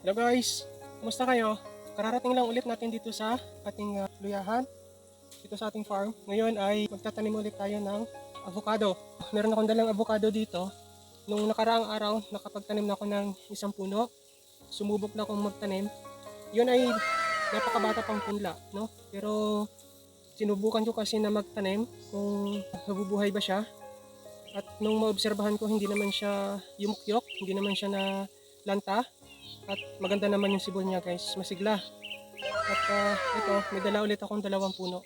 Hello guys, kumusta kayo? Kararating lang ulit natin dito sa ating luyahan, dito sa ating farm. Ngayon ay magtatanim ulit tayo ng avocado. Meron akong dalang avocado dito. Nung nakaraang araw, nakapagtanim na ako ng isang puno. Sumubok na akong magtanim. Yun ay napakabata pang punla, no? Pero sinubukan ko kasi na magtanim kung mabubuhay ba siya. At nung maobserbahan ko, hindi naman siya yumukyok, hindi naman siya na lanta. At maganda naman yung sibol niya guys, masigla. At ito, may dala ulit akong dalawang puno.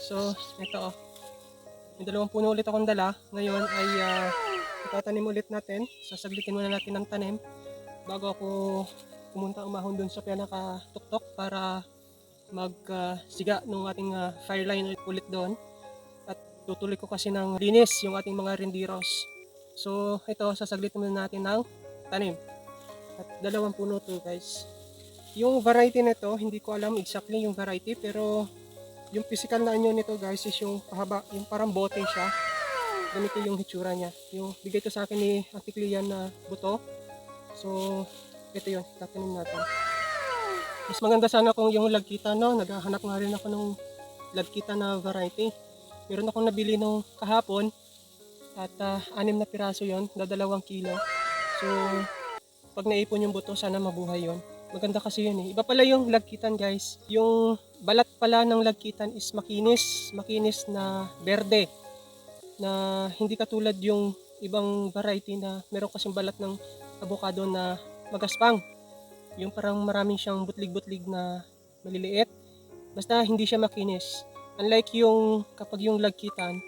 So, ito may dalawang puno ulit akong dala. Ngayon ay itatanim ulit natin. Sasaglitin muna natin ng tanim bago ako pumunta umahon dun sa pinaka-tuktok para magsiga ng ating fire line ulit doon. At tutuloy ko kasi ng linis yung ating mga rendiros. So, ito, sasaglitin muna natin ng tanim. At dalawang puno to guys. Yung variety nito, hindi ko alam exactly yung variety, pero yung physical na anyo nito guys is yung pahaba, yung parang bote siya. Ganito yung hitsura niya. Yung bigay ko sa akin ni Ate Clean na buto. So, ito yun, tatanim natin. Mas maganda sana kung yung lagkita, no? Naghahanap nga rin ako ng lagkita na variety. Meron akong nabili nung kahapon at 6 na piraso yon, 2 kilo. So, pag naipon yung buto, sana mabuhay yon. Maganda kasi yun eh. Iba pala yung lagkitan guys. Yung balat pala ng lagkitan is makinis na berde. Na hindi katulad yung ibang variety na meron kasing balat ng avocado na magaspang. Yung parang maraming siyang butlig-butlig na maliliit. Basta hindi siya makinis. Unlike yung kapag yung lagkitan,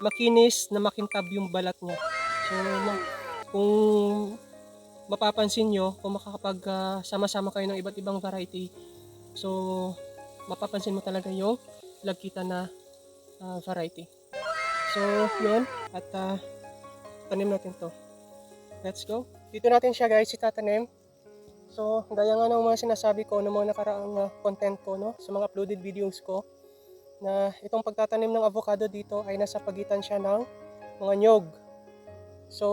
makinis na makintab yung balat niya. So, kung mapapansin nyo, kung makakapag-sama-sama kayo ng iba't ibang variety, so mapapansin mo talaga yung lagkita na variety. So yun, at tanim natin to. Let's go. Dito natin siya guys itatanim. So gaya nga ng mga sinasabi ko ng mga nakaraang content ko, no, sa mga uploaded videos ko, na itong pagtatanim ng avocado dito ay nasa pagitan siya ng mga nyog. So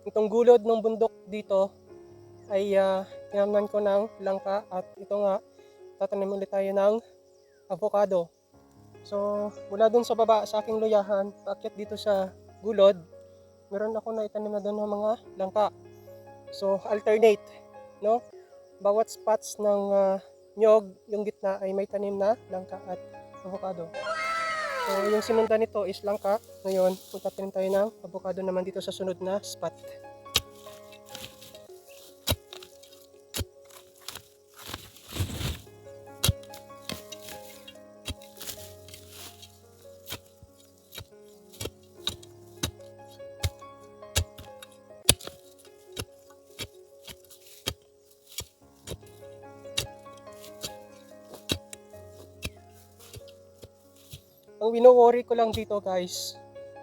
itong gulod ng bundok dito ay tinamnan ko ng langka at ito nga, tatanim ulit tayo ng avocado. So mula dun sa baba sa aking luyahan, paakyat dito sa gulod, meron ako na itanim na doon ng mga langka. So alternate, no? Bawat spots ng nyog, yung gitna ay may tanim na langka at avocado. So yung sinundan nito is langka. Ngayon, magtatanim tayo ng avocado naman dito sa sunod na spot. Ang wino-worry ko lang dito guys,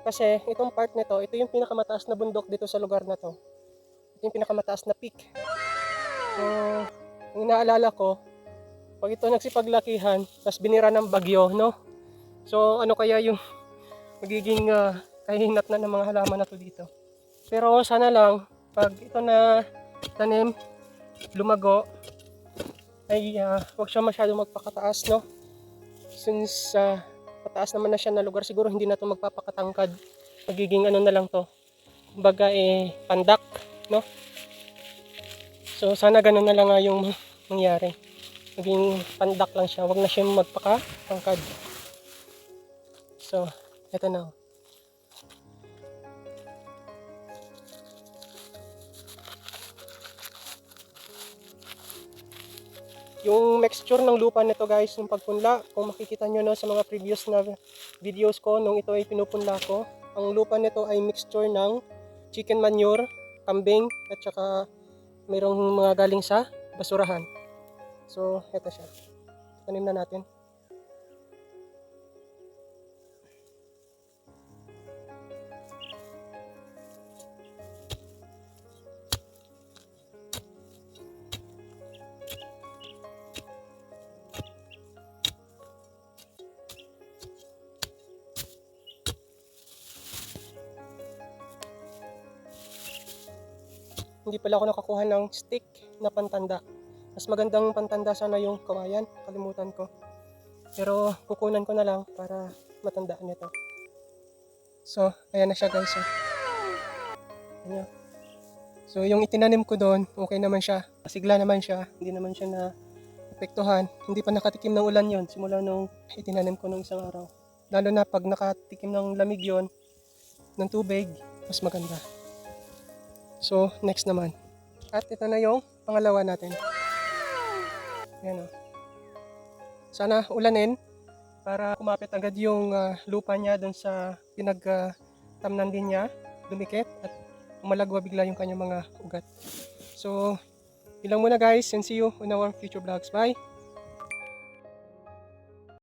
kasi itong part nito, ito yung pinakamataas na bundok dito sa lugar na to. Ito yung pinakamataas na peak. So, ang inaalala ko, pag ito nagsipaglakihan, tapos binira ng bagyo, no? So, ano kaya yung magiging kahinat na ng mga halaman na to dito. Pero sana lang, pag ito na tanim, lumago, ay huwag siya masyadong magpakataas, no? Since pataas naman na siya na lugar, siguro hindi na to magpapakatangkad. Magiging ano na lang to, kumbaga pandak, no? So sana ganun na lang nga yung mangyari. Maging pandak lang siya, wag na siya magpakatangkad. So, eto na. Yung mixture ng lupa nito guys, yung pagpunla, kung makikita nyo no, sa mga previous na videos ko, nung ito ay pinupunla ko, ang lupa nito ay mixture ng chicken manure, kambing, at saka mayroong mga galing sa basurahan. So, eto siya. Tanim na natin. hindi pala ako nakakuha ng stick na pantanda. Mas magandang pantanda sana yung kawayan, kalimutan ko. Pero kukunan ko na lang para matandaan nito. So, ayan na siya guys. Ayan. So, yung itinanim ko doon, okay naman siya. Masigla naman siya, hindi naman siya na apektuhan. Hindi pa nakatikim ng ulan yon simula nung itinanim ko nung isang araw. Lalo na pag nakatikim ng lamig yon ng tubig, mas maganda. So, next naman. At ito na yung pangalawa natin. Ayan o. Sana ulanin para kumapit agad yung lupa niya doon sa pinagtamnan din niya, dumikit at umalagwa bigla yung kanyang mga ugat. So, ilang muna guys and see you on our future vlogs. Bye!